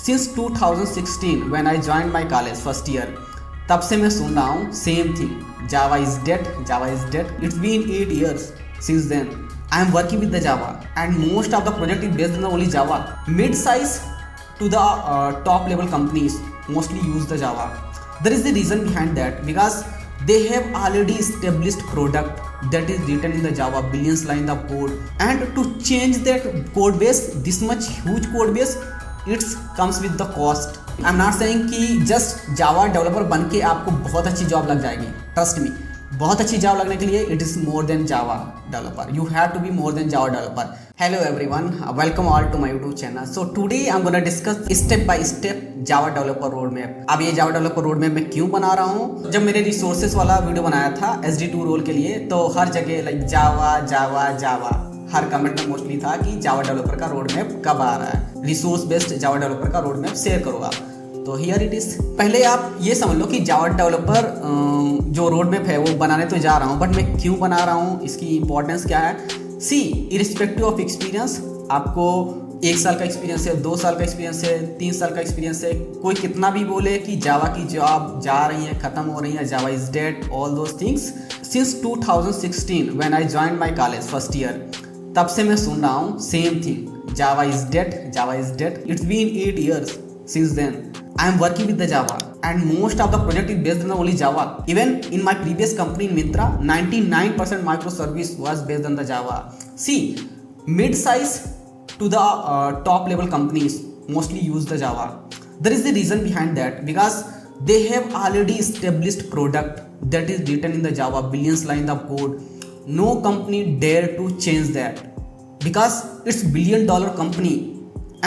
Since 2016 when I join my college first year, तब से मैं सुन रहा हूँ same thing, Java is dead, Java is dead. It's been 8 years since then. I am working with the Java and most of the project is based on only Java. Mid-size to the top level companies mostly use the Java. There is the reason behind that, because they have already established product that is written in the Java, billions lines of code, and to change that code base, this much huge code base, it comes with the cost. I'm not saying कि just Java developer बन के आपको बहुत अच्छी job लग जाएगी. Trust me, बहुत अच्छी जॉब लगने के लिए it is more than Java developer. You have to be more than Java developer. Hello everyone, welcome all to my YouTube channel. So today I am gonna discuss step by step Java developer road map. अब ये जावा developer road map मैं क्यों बना रहा हूँ? जब मैंने resources वाला वीडियो बनाया था SD2 रोल के लिए, तो हर जगह लाइक जावा जावा जावा, हर कमेंट में मोस्टली था कि जावा डेवलपर का रोड मैप कब आ रहा है, रिसोर्स बेस्ड जावा डेवलपर का रोड मैप शेयर करो आप. तो हियर इट इज. पहले आप ये समझ लो कि जावा डेवलपर जो रोड मैप है वो बनाने तो जा रहा हूँ, बट मैं क्यों बना रहा हूँ, इसकी इंपॉर्टेंस क्या है. सी, इरिस्पेक्टिव ऑफ एक्सपीरियंस, आपको 1 साल का एक्सपीरियंस है, 2 साल का एक्सपीरियंस है, 3 साल का एक्सपीरियंस है, कोई कितना भी बोले कि जावा की जॉब जा रही है, खत्म हो रही है, Java is dead, all those things. Since 2016 when I join my college first year, तब से मैं सुन रहा हूँ same thing, Java is dead, Java is dead. It's been 8 years since then. I am working with the Java and most of the project is based on only Java. Even in my previous company in Myntra, 99% microservice was based on the Java. See, mid-size to the top level companies mostly use the Java. There is the reason behind that, because they have already established product that is written in the Java, billions lines of code. No company dare to change that, because it's $1 billion company.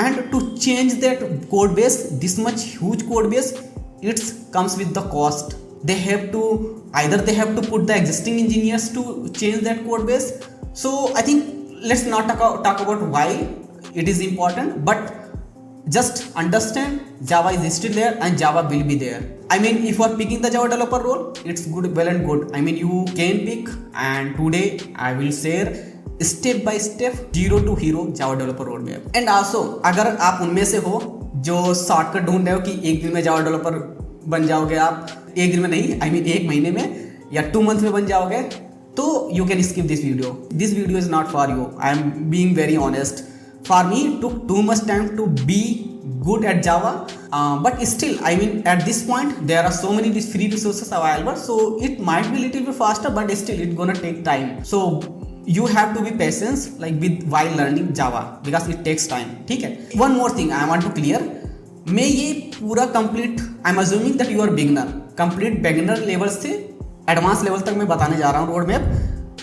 And to change that code base, this much huge code base, it comes with the cost. They have to put the existing engineers to change that code base. So I think let's not talk about why it is important, but just understand Java is still there and Java will be there. I mean, if you are picking the Java developer role, it's good, well and good. I mean, you can pick, and today I will share step by step zero to hero Java developer road map. And also अगर आप उनमें से हो जो shortcut ढूंढ रहे हो कि एक दिन में जावा डेवलपर बन जाओगे, आप एक दिन में नहीं, आई मीन 1 महीने में या 2 months में बन जाओगे, तो you can skip this video. This video is not for you. I am being very honest. For me took too much time to be good at Java, but still, I mean, at this point there are so many free resources available, so it might be little bit faster, but still it's gonna take time. So you have to be patient like with while learning Java, because it takes time. ठीक है. One more thing I want to clear, मैं ये पूरा complete, I'm assuming that you are beginner, complete beginner level से advanced level तक मैं बताने जा रहा हूँ road map.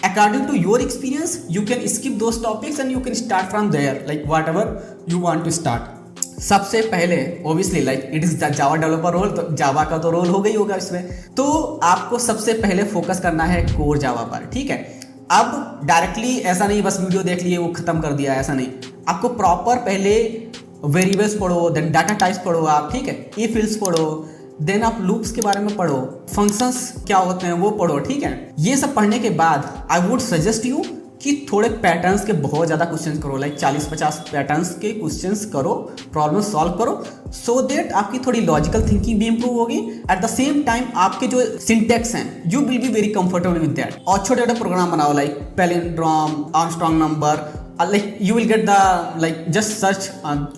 According to your experience, you can skip those topics and you can start from there, like whatever you want to start. सबसे पहले obviously like it is Java developer role, तो Java का तो role हो गई होगा इसमें, तो आपको सबसे पहले फोकस करना है कोर Java पर. ठीक है. अब डायरेक्टली ऐसा नहीं बस वीडियो देख लिए वो खत्म कर दिया, ऐसा नहीं. आपको प्रॉपर पहले वेरिएबल्स पढ़ो, देन डाटा टाइप्स पढ़ो आप. ठीक है. इफ एल्स पढ़ो, देन आप लूप्स के बारे में पढ़ो, फंक्शंस क्या होते हैं वो पढ़ो. ठीक है. ये सब पढ़ने के बाद आई वुड सजेस्ट यू कि थोड़े पैटर्न्स के बहुत ज़्यादा क्वेश्चंस करो, लाइक 40-50 पैटर्न्स के क्वेश्चंस करो, प्रॉब्लम सॉल्व करो, सो देट आपकी थोड़ी लॉजिकल थिंकिंग भी इंप्रूव होगी. एट द सेम टाइम आपके जो सिंटेक्स हैं, you will be very comfortable with that. और छोटे छोटे प्रोग्राम बनाओ, like palindrome, Armstrong number, like you will get the like just search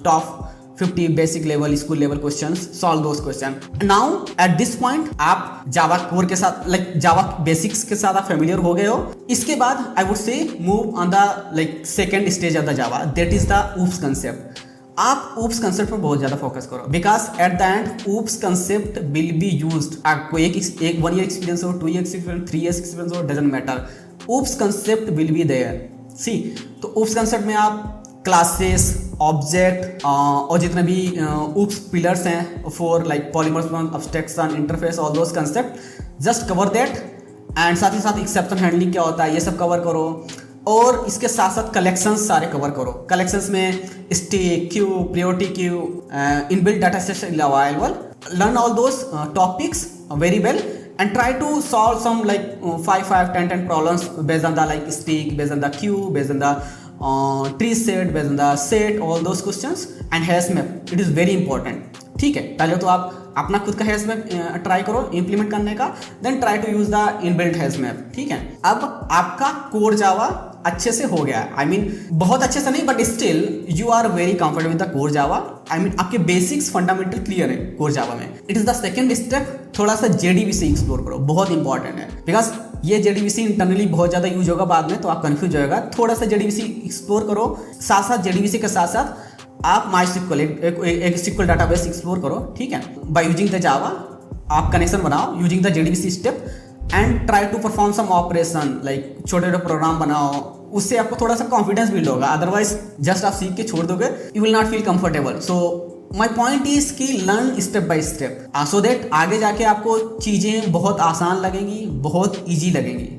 top 50 basic level school level questions, solve those questions. Now at this point आप Java core के साथ like जावा basics के साथ आप फेमिलियर हो गए हो. इसके बाद I would say move on the like second stage of the Java, that is the oops concept. आप ऊप्स कंसेप्ट पर बहुत ज्यादा फोकस करो, because at the end oops concept will be used. आपको एक 1 year एक्सपीरियंस हो, 2 years एक्सपीरियंस, 3 years एक्सपीरियंस हो, doesn't matter, oops concept will be there. See, तो ऊप्स कंसेप्ट में आप क्लासेस, ऑब्जेक्ट और जितने भी ऊप्स पिलर्स हैं for like polymers, abstraction, interface, all those concept, just cover that. And साथ ही साथ एक्सेप्शन हैंडलिंग क्या होता है ये सब कवर करो. और इसके साथ साथ कलेक्शंस सारे कवर करो. कलेक्शंस में stack, Q, priority queue, inbuilt data set available. Learn all those topics very well and try to solve some like 5 10 problems based on the like stack, based on the queue, based on the tree set, based on the set, all those questions and hash map. It is very important. ठीक है, पहले तो आप अपना खुद का hash map try करो implement करने का, then try to use the inbuilt hash map. ठीक है, अब आपका कोर जावा अच्छे से हो गया. आई मीन बहुत अच्छे से नहीं, but still you are very comfortable with the core Java. I mean आपके बेसिक्स फंडामेंटल क्लियर है कोर जावा में. It is the second step, थोड़ा सा जेडीबीसी एक्सप्लोर करो, बहुत इंपॉर्टेंट है. बिकॉज ये जेडीबीसी इंटरनली बहुत ज्यादा यूज होगा बाद में, तो आप कंफ्यूज होगा. थोड़ा सा जेडीबीसी एक्सप्लोर करो, साथ साथ जेडीबीसी के साथ साथ आप MySQL एक SQL डाटाबेस एक्सप्लोर करो. ठीक है, बाय यूजिंग द जावा आप कनेक्शन बनाओ using the JDBC step and try to perform some operation, like छोटे छोटे प्रोग्राम बनाओ. उससे आपको थोड़ा सा कॉन्फिडेंस बिल्ड होगा. अदरवाइज जस्ट आप सीख के छोड़ दोगे, you will not feel comfortable. So my point is कि learn step by step, so that आगे जाके आपको चीजें बहुत आसान लगेंगी, बहुत ईजी लगेंगी.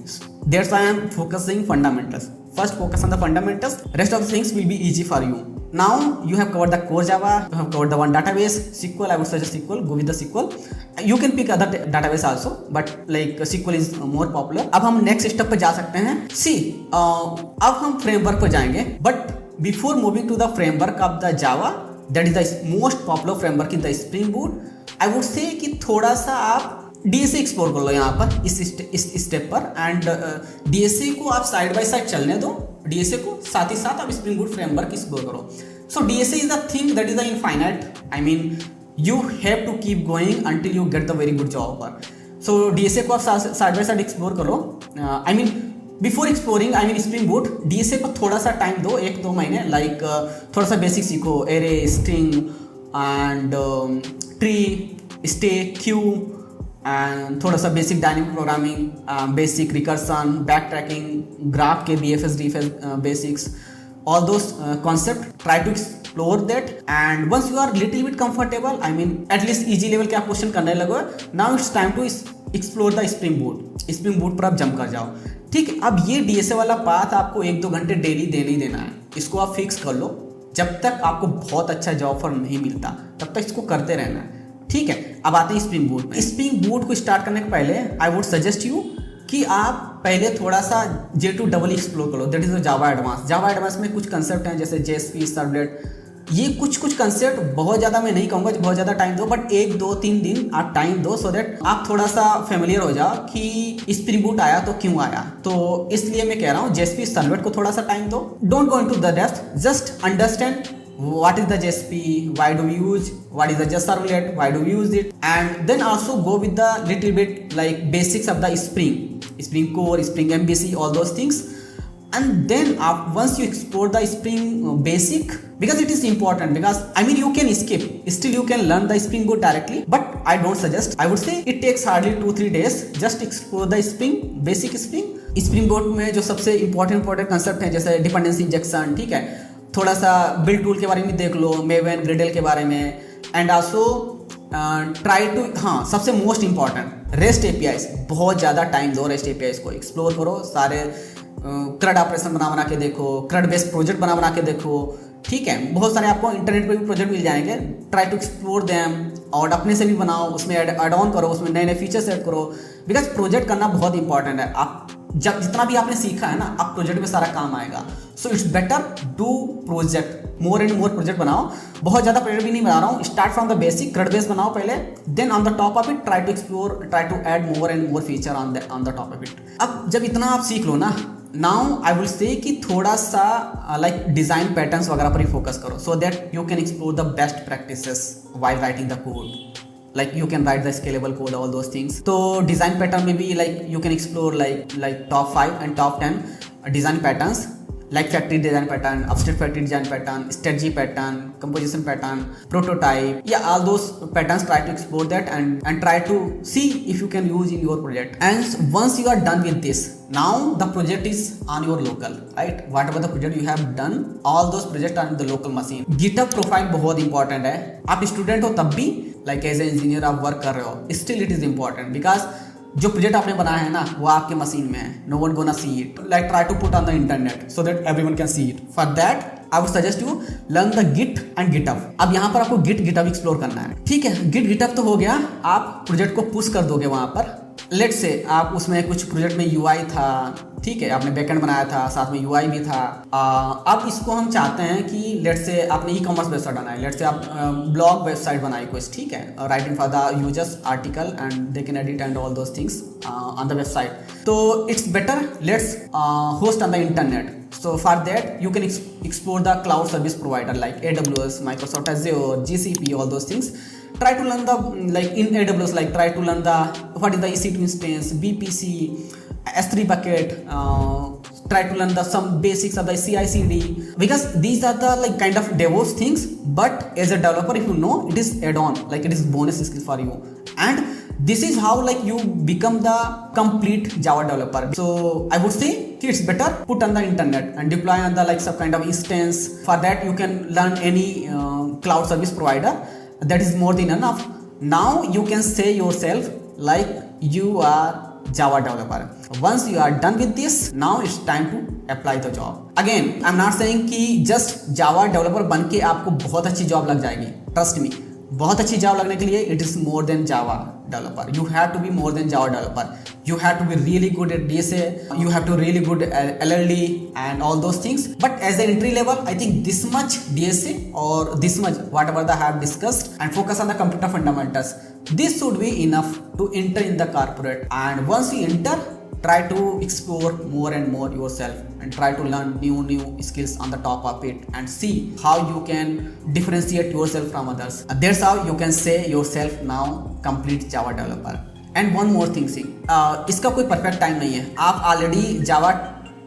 That's why I am focusing fundamentals. First focus on the fundamentals, rest of the things will be easy for you. Now you have covered the core Java, you have covered the one database, SQL. I would suggest SQL, go with the SQL. You can pick other database also, but like SQL is more popular. अब हम next step पे जा सकते हैं. See, अब हम framework पे जाएंगे, but before moving to the framework of the Java, that is the most popular framework in the Spring Boot, I would say कि थोड़ा सा आप डीएसए एक्सप्लोर कर लो यहाँ पर इस स्टेप पर. एंड डीएसए को आप साइड बाय साइड चलने दो, डीएसए को साथ ही साथ आप स्प्रिंग बूट फ्रेमवर्क एक्सप्लोर करो. So DSA is the thing that is the infinite. I mean you have to keep going until you get the very good job पर. So DSA को आप साइड बाय साइड एक्सप्लोर करो. I mean before exploring I mean spring boot, DSA को थोड़ा सा time दो, 1-2 महीने. Like थोड़ा सा बेसिक सीखो, array, string and tree, stack, queue, and थोड़ा सा basic dynamic programming, basic recursion, backtracking, graph के BFS DFS basics, all those concept. Try to explore that and once you are little bit comfortable, I mean at least easy level के आप question करने लगो, now it's time to explore the spring boot. Spring boot पर आप jump कर जाओ. ठीक है, अब ये डीएसए वाला पाथ आपको 1-2 घंटे डेली देना ही देना है. इसको आप फिक्स कर लो. जब तक आपको बहुत अच्छा जॉब ऑफर नहीं मिलता तब तक इसको करते रहना है. ठीक है, अब आते हैं स्प्रिंग बूट में. स्प्रिंग बूट को स्टार्ट करने के पहले आई वुड सजेस्ट यू कि आप पहले थोड़ा सा J2EE एक्सप्लोर करो, that is Java advance. Java advance में कुछ कंसेप्ट हैं जैसे JSP, सर्वलेट, ये कुछ कंसेप्ट बहुत ज़्यादा मैं नहीं कहूँगा बहुत ज़्यादा टाइम दो, बट 1-2-3 दिन आप टाइम दो, सो दैट आप थोड़ा सा फेमिलियर हो जाओ कि स्प्रिंग बूट आया तो क्यों आया. तो इसलिए मैं कह रहा हूँ JSP, सर्वलेट को थोड़ा सा टाइम दो. Don't go into the depth, just understand what is the JSP, why do we use, what is the just servlet, why do we use it, and then also go with the little bit like basics of the Spring Core, Spring MVC, all those things. And then once you explore the Spring basic, because it is important, because I mean you can skip, still you can learn the Spring Boot directly, but I don't suggest. I would say it takes hardly 2-3 days. Just explore the basic Spring Boot में जो सबसे important concept है जैसे dependency injection. ठीक है, थोड़ा सा build tool के बारे में देख लो, मेवन, ग्रिडल के बारे में, एंड आल्सो ट्राई टू, हाँ सबसे मोस्ट इंपॉर्टेंट रेस्ट एपीआईज. बहुत ज़्यादा टाइम दो रेस्ट एपीआईज को एक्सप्लोर करो. सारे क्रड ऑपरेशन बना के देखो, क्रड बेस्ड प्रोजेक्ट बना के देखो. ठीक है, बहुत सारे आपको इंटरनेट पे भी प्रोजेक्ट मिल जाएंगे. ट्राई टू एक्सप्लोर देम और अपने से भी बनाओ, उसमें ऐड ऑन करो, उसमें नए फीचर्स ऐड करो. बिकॉज प्रोजेक्ट करना बहुत इंपॉर्टेंट है. आप जब जितना भी आपने सीखा है ना, आप प्रोजेक्ट में सारा काम आएगा. So it's better do project, more and more project बनाओ. बहुत ज़्यादा प्रोजेक्ट भी नहीं बना रहा हूँ. Start from the basic, CRUD base बनाओ पहले, then on the top of it try to explore, try to add more and more feature on the top of it. अब जब इतना आप सीख लो ना, नाउ आई विल से कि थोड़ा सा लाइक डिजाइन पैटर्न्स वगैरह पर ही फोकस करो, so that you can explore the best practices while writing the code. Like you can write the scalable code, all those things. So design pattern maybe like you can explore like top 5 and top 10 design patterns, like factory design pattern, upstate factory design pattern, strategy pattern, composition pattern, prototype. Yeah, all those patterns, try to explore that and try to see if you can use in your project. And once you are done with this, now the project is on your local, right? Whatever the project you have done, all those projects are in the local machine. GitHub profile बहुत important है. आप student हो तब भी, like as a engineer आप work कर रहे हो, still it is important. Because जो प्रोजेक्ट आपने बनाया है ना, वो आपके मशीन में है. No one gonna see it. Like try to put on the internet so that everyone can see it. For that I would suggest you learn the git and GitHub. अब यहाँ पर आपको गिटहब एक्सप्लोर करना है. ठीक है, GitHub तो हो गया, आप प्रोजेक्ट को पुश कर दोगे वहां पर. लेट्स से आप उसमें कुछ प्रोजेक्ट में यूआई था, ठीक है, आपने बैकएंड बनाया था, साथ में यूआई भी था। अब इसको हम चाहते हैं कि लेट्स से आपने ई कॉमर्स वेबसाइट बनाई, लेट्स से आप ब्लॉग वेबसाइट बनाई कुछ, ठीक है, writing for the users article and they can edit and all those things on the website. तो it's better let's host on the internet. So for that you can explore the cloud service provider like AWS, Microsoft Azure, GCP, all those things. Try to learn the, like in AWS, like try to learn the what is the EC2 instance, VPC, S3 bucket, try to learn the some basics of the CI/CD, because these are the like kind of DevOps things, but as a developer if you know, it is add-on, like it is bonus skill for you, and this is how like you become the complete Java developer. So I would say it's better put on the internet and deploy on the like some kind of instance. For that you can learn any cloud service provider. That is more than enough. Now you can say yourself like you are Java developer. Once you are done with this, now it's time to apply the job. Again, I'm not saying कि just Java developer बन के आपको बहुत अच्छी job लग जाएगी. Trust me, बहुत अच्छी जॉब लगने के लिए it is more than Java developer. You have to be more than Java developer. You have to be really good at DSA, you have to really good LLD and all those things. But as an entry level, I think this much DSA or this much whatever they have discussed and focus on the computer fundamentals, this should be enough to enter in the corporate. And once you enter, try to explore more and more yourself and try to learn new skills on the top of it and see how you can differentiate yourself from others. That's how you can say yourself now complete Java developer. And one more thing, see, इसका कोई perfect time नहीं है. आप already जावा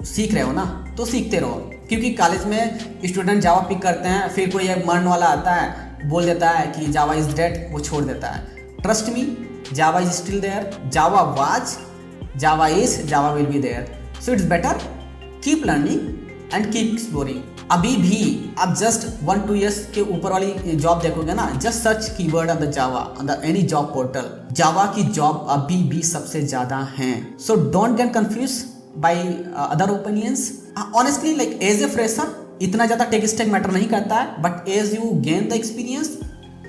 सीख रहे हो ना, तो सीखते रहो, क्योंकि कॉलेज में स्टूडेंट जावा पिक करते हैं, फिर कोई एक मर्न वाला आता है बोल देता है कि जावा इज डेड, वो छोड़ देता है. Trust me, Java is still there, Java was, Java is, Java will be there. So it's better keep learning and keep exploring. अभी भी आप just 1-2 years के ऊपर वाली जॉब देखोगे ना, just search keyword on the Java on the any job portal. Java की job अभी भी सबसे ज़्यादा हैं. So don't get confused by other opinions. Honestly, like as a fresher, इतना ज़्यादा टेक स्टैक मैटर नहीं करता है, but as you gain the experience,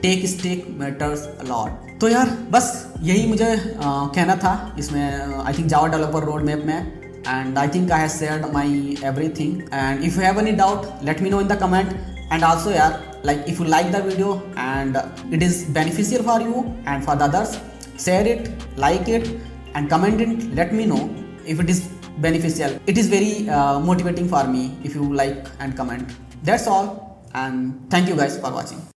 tech stack matters a lot. तो यार बस यही मुझे कहना था इसमें I think Java developer road map में. And I think I have shared my everything. And if you have any doubt let me know in the comment. And also यार, like if you like the video and it is beneficial for you and for the others, share it, like it and comment it, let me know if it is beneficial. It is very motivating for me if you like and comment. That's all, and thank you guys for watching.